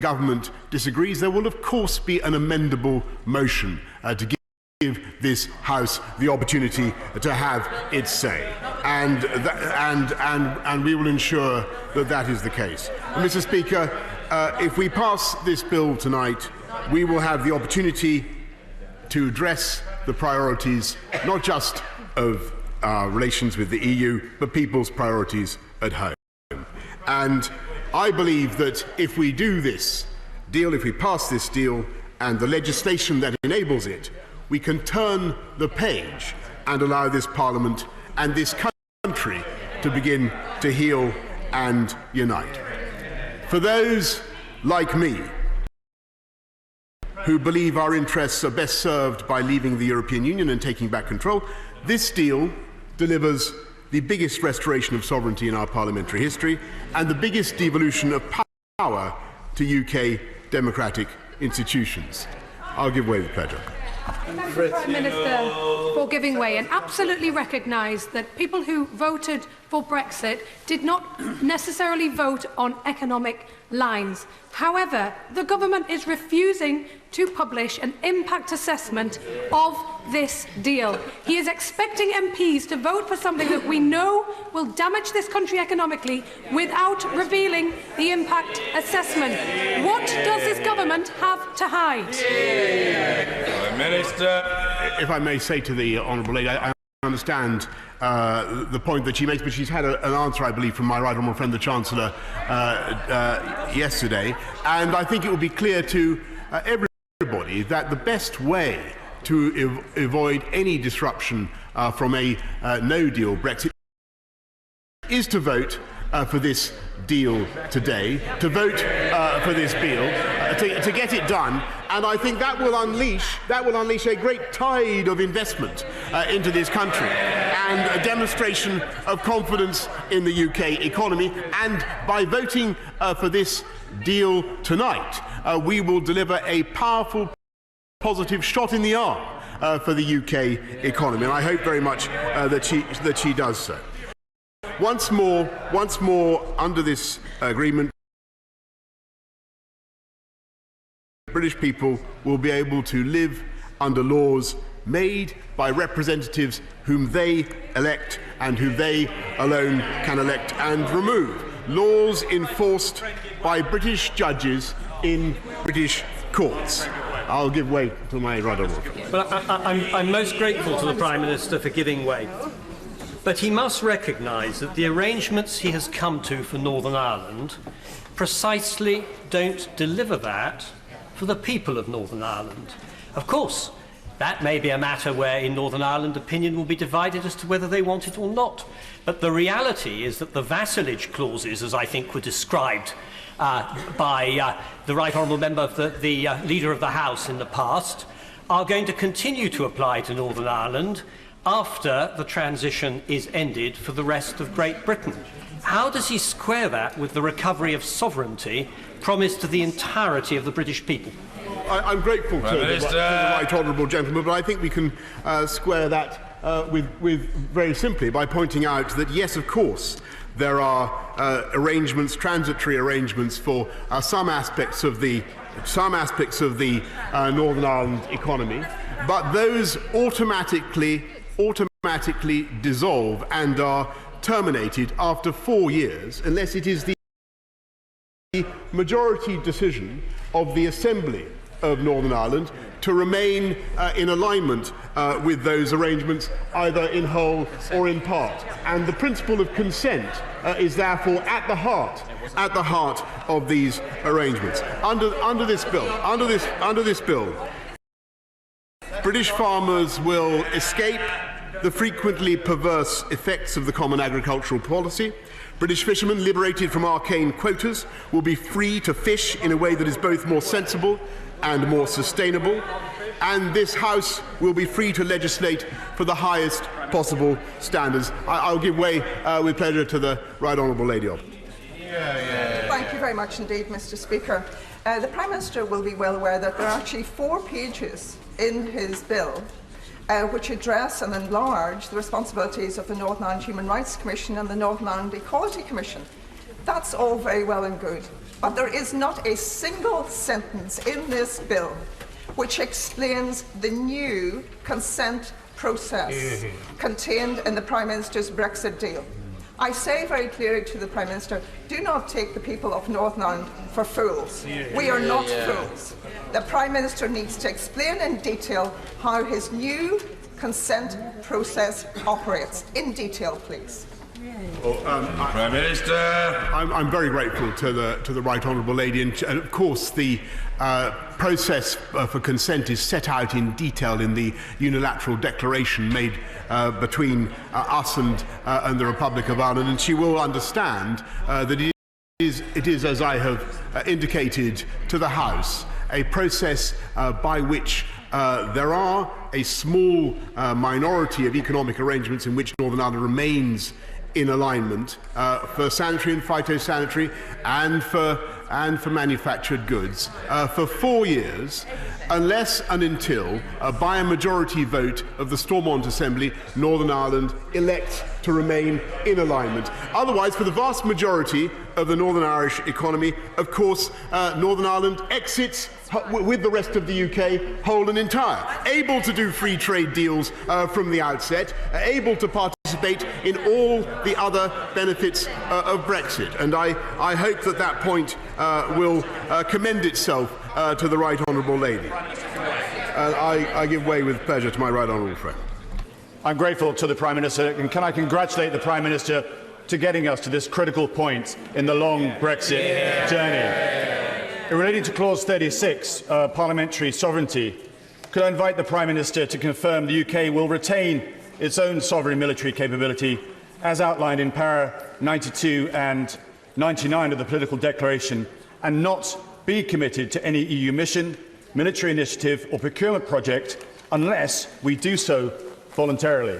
government disagrees, there will of course be an amendable motion to give this House the opportunity to have its say, and we will ensure that that is the case. And Mr. Speaker, if we pass this bill tonight, we will have the opportunity to address the priorities not just of our relations with the EU, but people's priorities at home. And I believe that if we do this deal, if we pass this deal and the legislation that enables it, we can turn the page and allow this Parliament and this country to begin to heal and unite. For those like me who believe our interests are best served by leaving the European Union and taking back control, this deal delivers the biggest restoration of sovereignty in our parliamentary history and the biggest devolution of power to UK democratic institutions. I'll give way with pleasure. Thank the Prime Minister for giving way and absolutely recognise that people who voted for Brexit did not necessarily vote on economic lines. However, the government is refusing to publish an impact assessment of this deal. He is expecting MPs to vote for something that we know will damage this country economically without revealing the impact assessment. What does this government have to hide? Prime Minister. If I may say to the Honourable Lady, I understand the point that she makes, but she's had an answer, I believe, from my right honourable friend, the Chancellor, yesterday. And I think it will be clear to everybody that the best way to avoid any disruption from a no-deal Brexit is to vote for this deal today, to vote for this deal, to get it done, and I think that will unleash a great tide of investment into this country and a demonstration of confidence in the UK economy. And by voting for this deal tonight, we will deliver a powerful, positive shot in the arm for the UK economy, and I hope very much that she does so. Once more, under this agreement, British people will be able to live under laws made by representatives whom they elect and who they alone can elect and remove. Laws enforced by British judges in British courts. I'll give way to my right honourable. Well, I'm most grateful to the Prime Minister for giving way. But he must recognise that the arrangements he has come to for Northern Ireland precisely don't deliver that for the people of Northern Ireland. Of course, that may be a matter where in Northern Ireland opinion will be divided as to whether they want it or not. But the reality is that the vassalage clauses, as I think were described by the Right Honourable Member of the Leader of the House in the past, are going to continue to apply to Northern Ireland after the transition is ended for the rest of Great Britain. How does he square that with the recovery of sovereignty promised to the entirety of the British people? I'm grateful to the right honourable gentleman, but I think we can square that with very simply by pointing out that yes, of course, there are arrangements, transitory arrangements for some aspects of the Northern Ireland economy, but those automatically dissolve and are terminated after 4 years unless it is the majority decision of the Assembly of Northern Ireland to remain in alignment with those arrangements, either in whole or in part. And the principle of consent is therefore at the heart of these arrangements. Under this bill, British farmers will escape the frequently perverse effects of the Common Agricultural Policy. British fishermen, liberated from arcane quotas, will be free to fish in a way that is both more sensible and more sustainable. And this House will be free to legislate for the highest possible standards. I'll give way with pleasure to the Right Honourable Lady Opp. Thank you very much indeed, Mr. Speaker. The Prime Minister will be well aware that there are actually 4 pages in his bill which address and enlarge the responsibilities of the Northern Ireland Human Rights Commission and the Northern Ireland Equality Commission. That's all very well and good, but there is not a single sentence in this bill which explains the new consent process contained in the Prime Minister's Brexit deal. I say very clearly to the Prime Minister, do not take the people of Northern Ireland for fools. We are not fools. The Prime Minister needs to explain in detail how his new consent process operates. In detail, please. Prime Minister. I'm very grateful to the Right Honourable Lady, and of course the process for consent is set out in detail in the unilateral declaration made between us and the Republic of Ireland, and she will understand that it is, as I have indicated to the House, a process by which there are a small minority of economic arrangements in which Northern Ireland remains in alignment for sanitary and phytosanitary and for manufactured goods for 4 years, unless and until, by a majority vote of the Stormont Assembly, Northern Ireland elects to remain in alignment. Otherwise, for the vast majority of the Northern Irish economy, of course, Northern Ireland exits with the rest of the UK whole and entire, able to do free trade deals from the outset, able to participate in all the other benefits of Brexit. And I hope that that point will commend itself to the Right Honourable Lady. I give way with pleasure to my Right Honourable friend. I'm grateful to the Prime Minister, and can I congratulate the Prime Minister to getting us to this critical point in the long Brexit journey. Relating to Clause 36, parliamentary sovereignty, could I invite the Prime Minister to confirm the UK will retain its own sovereign military capability as outlined in para 92 and 99 of the Political Declaration, and not be committed to any EU mission, military initiative or procurement project unless we do so voluntarily?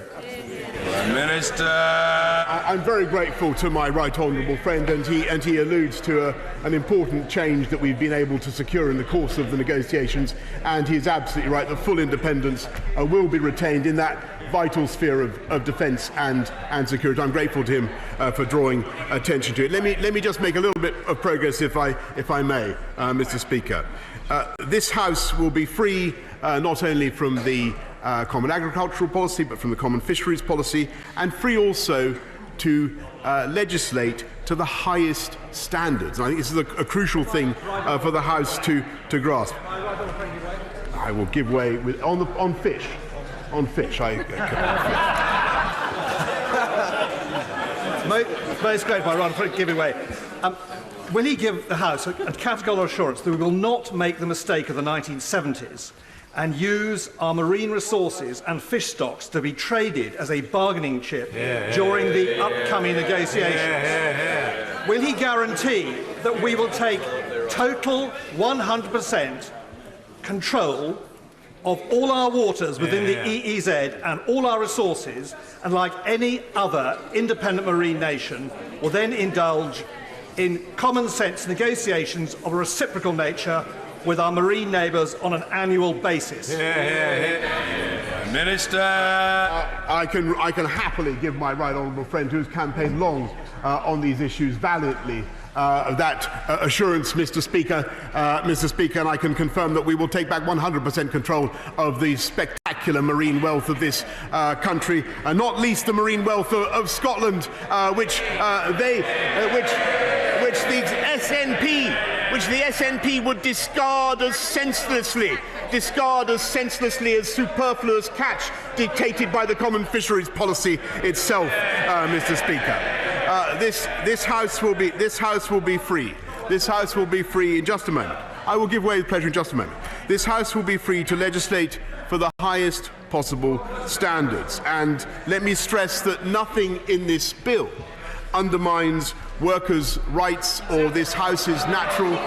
Prime Minister. I'm very grateful to my Right Honourable friend, and he alludes to an important change that we've been able to secure in the course of the negotiations, and he is absolutely right that full independence will be retained in that vital sphere of defence and security. I'm grateful to him for drawing attention to it. Let me just make a little bit of progress, if I may, Mr. Speaker. This House will be free not only from the Common Agricultural Policy, but from the Common Fisheries Policy, and free also to legislate to the highest standards. And I think this is a crucial thing for the House to grasp. I will give way with on fish. On fish, Most great, my Ron, for giving way. Will he give the House a categorical assurance that we will not make the mistake of the 1970s and use our marine resources and fish stocks to be traded as a bargaining chip during the upcoming negotiations? Will he guarantee that we will take total 100% control of all our waters within the EEZ and all our resources, and like any other independent marine nation, will then indulge in common sense negotiations of a reciprocal nature with our marine neighbours on an annual basis? Minister. I can happily give my Right Honourable friend, who has campaigned long on these issues valiantly, that assurance, Mr. Speaker, and I can confirm that we will take back 100% control of the spectacular marine wealth of this country, and not least the marine wealth of Scotland, which the SNP would discard as senselessly as superfluous catch dictated by the Common Fisheries Policy itself, Mr. Speaker. This House will be free. This House will be free in just a moment. I will give way with pleasure in just a moment. This House will be free to legislate for the highest possible standards. And let me stress that nothing in this bill undermines workers' rights or this House's natural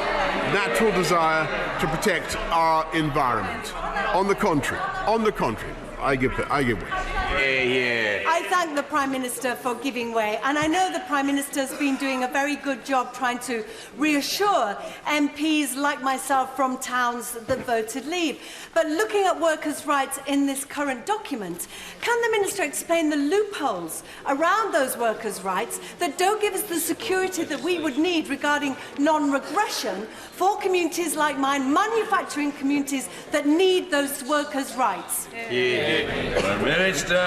desire to protect our environment. On the contrary, I give way. I thank the Prime Minister for giving way, and I know the Prime Minister has been doing a very good job trying to reassure MPs like myself from towns that voted leave. But looking at workers' rights in this current document, can the Minister explain the loopholes around those workers' rights that don't give us the security that we would need regarding non-regression for communities like mine, manufacturing communities that need those workers' rights? Prime Minister.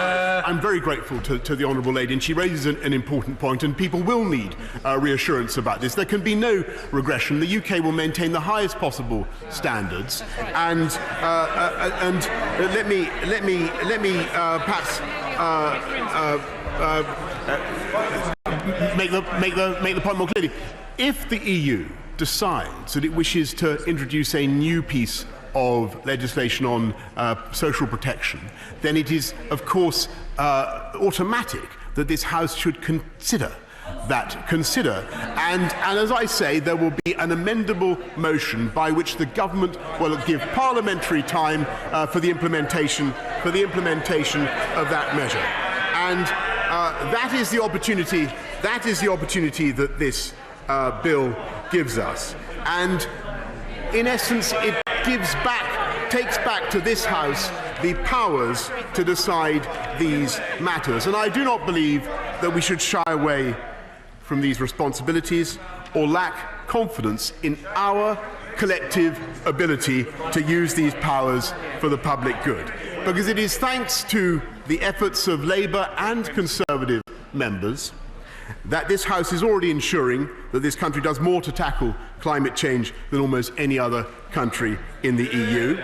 I'm very grateful to the Honourable Lady, and she raises an important point, and people will need reassurance about this. There can be no regression. The UK will maintain the highest possible standards, and let me perhaps make the point more clearly. If the EU decides that it wishes to introduce a new piece of legislation on social protection, then it is, of course, automatic that this House should consider. And as I say, there will be an amendable motion by which the government will give parliamentary time for the implementation of that measure. And that is the opportunity. That is the opportunity that this bill gives us. And in essence, it takes back to this House the powers to decide these matters. And I do not believe that we should shy away from these responsibilities or lack confidence in our collective ability to use these powers for the public good. Because it is thanks to the efforts of Labour and Conservative members that this House is already ensuring that this country does more to tackle climate change than almost any other country in the EU.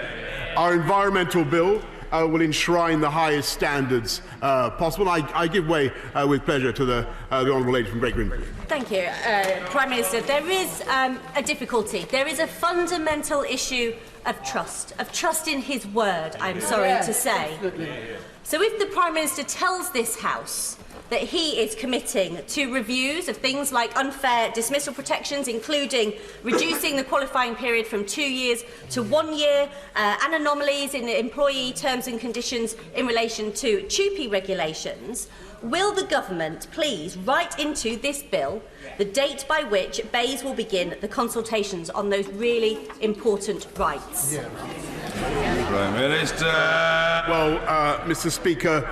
Our environmental bill will enshrine the highest standards possible. I give way with pleasure to the Honourable Lady from Great Britain. Thank you, Prime Minister. There is a difficulty. There is a fundamental issue of trust in his word, I'm sorry to say. So if the Prime Minister tells this House that he is committing to reviews of things like unfair dismissal protections, including reducing the qualifying period from 2 years to 1 year, and anomalies in employee terms and conditions in relation to TUPE regulations, will the government please write into this bill the date by which BEIS will begin the consultations on those really important rights? Prime Minister. Well, Mr. Speaker,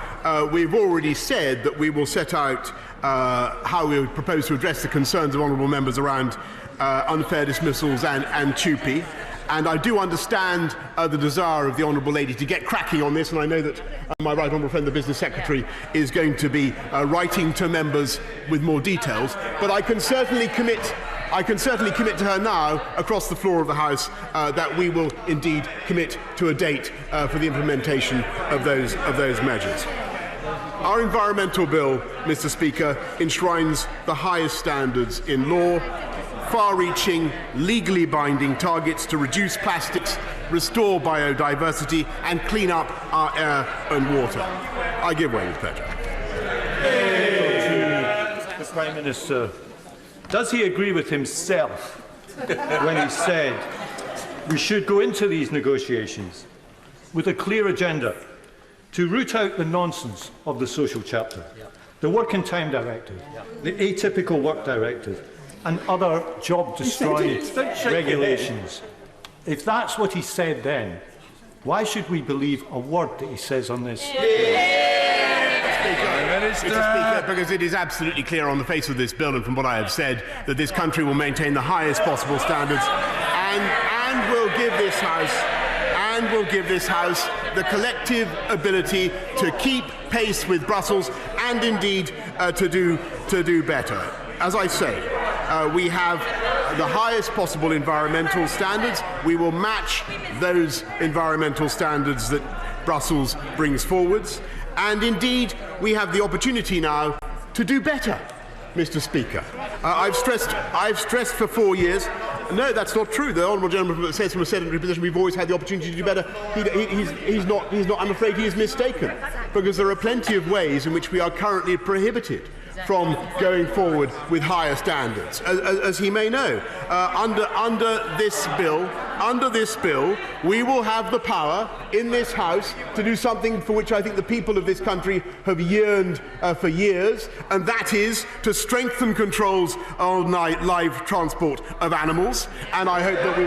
we've already said that we will set out how we would propose to address the concerns of honourable members around unfair dismissals and TUPE. And I do understand the desire of the Honourable Lady to get cracking on this, and I know that my right honourable friend, the Business Secretary, is going to be writing to members with more details. But I can certainly commit to her now, across the floor of the House, that we will indeed commit to a date for the implementation of those measures. Our environmental bill, Mr. Speaker, enshrines the highest standards in law, far-reaching, legally binding targets to reduce plastics, restore biodiversity and clean up our air and water. I give way with pleasure. The Prime Minister, does he agree with himself when he said we should go into these negotiations with a clear agenda to root out the nonsense of the social chapter, the Work and Time Directive, the Atypical Work Directive, and other job-destroying regulations? If that's what he said then, why should we believe a word that he says on this? Mr. Speaker, because it is absolutely clear on the face of this bill and from what I have said that this country will maintain the highest possible standards and will give this House the collective ability to keep pace with Brussels and indeed to do better. As I say, we have the highest possible environmental standards. We will match those environmental standards that Brussels brings forwards. And indeed, we have the opportunity now to do better, Mr. Speaker. I've stressed for 4 years. No, that's not true. The honourable gentleman says from a sedentary position we've always had the opportunity to do better. He's not. I'm afraid he is mistaken, because there are plenty of ways in which we are currently prohibited from going forward with higher standards. As he may know, under this bill, under this bill, we will have the power in this House to do something for which I think the people of this country have yearned for years, and that is to strengthen controls on live transport of animals. And I hope that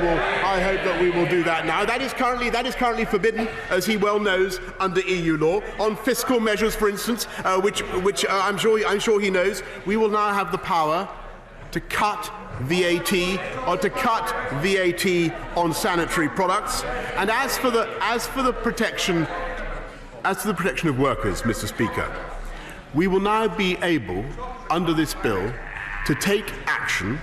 we will do that now. That is currently forbidden, as he well knows, under EU law. On fiscal measures, for instance, which I'm sure he knows, we will now have the power to cut VAT on sanitary products. And as for the protection of workers, Mr. Speaker, we will now be able, under this bill, to take action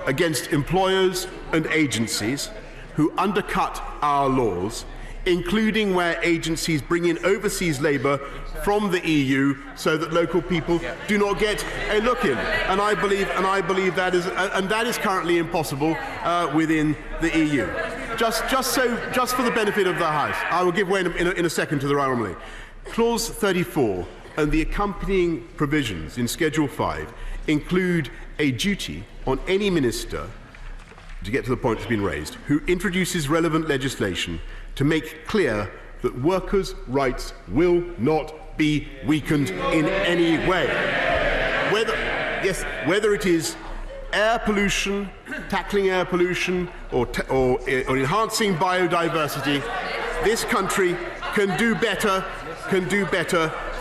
against employers and agencies who undercut our laws, including where agencies bring in overseas labour from the EU so that local people do not get a look in. And I believe that is currently impossible within the EU. Just for the benefit of the House, I will give way in a second to the Right Honourable. Clause 34 and the accompanying provisions in Schedule 5 include a duty on any minister, to get to the point that's been raised, who introduces relevant legislation to make clear that workers' rights will not be weakened in any way. Whether it is air pollution, tackling air pollution, or enhancing biodiversity, this country can do better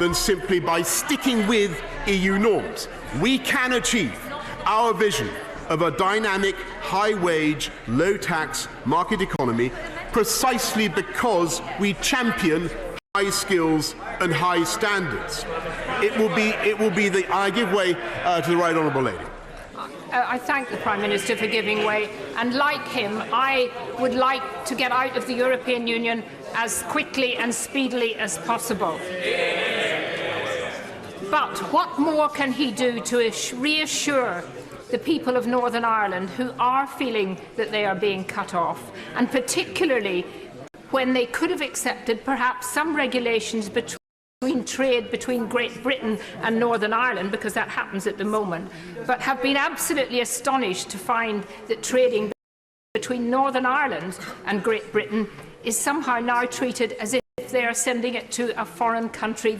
than simply by sticking with EU norms. We can achieve our vision of a dynamic, high-wage, low-tax market economy precisely because we champion high skills and high standards. It will be the. I give way to the Right Honourable Lady. I thank the Prime Minister for giving way, and like him, I would like to get out of the European Union as quickly and speedily as possible. But what more can he do to reassure the people of Northern Ireland who are feeling that they are being cut off, and particularly when they could have accepted perhaps some regulations between trade between Great Britain and Northern Ireland, because that happens at the moment, but have been absolutely astonished to find that trading between Northern Ireland and Great Britain is somehow now treated as if they are sending it to a foreign country.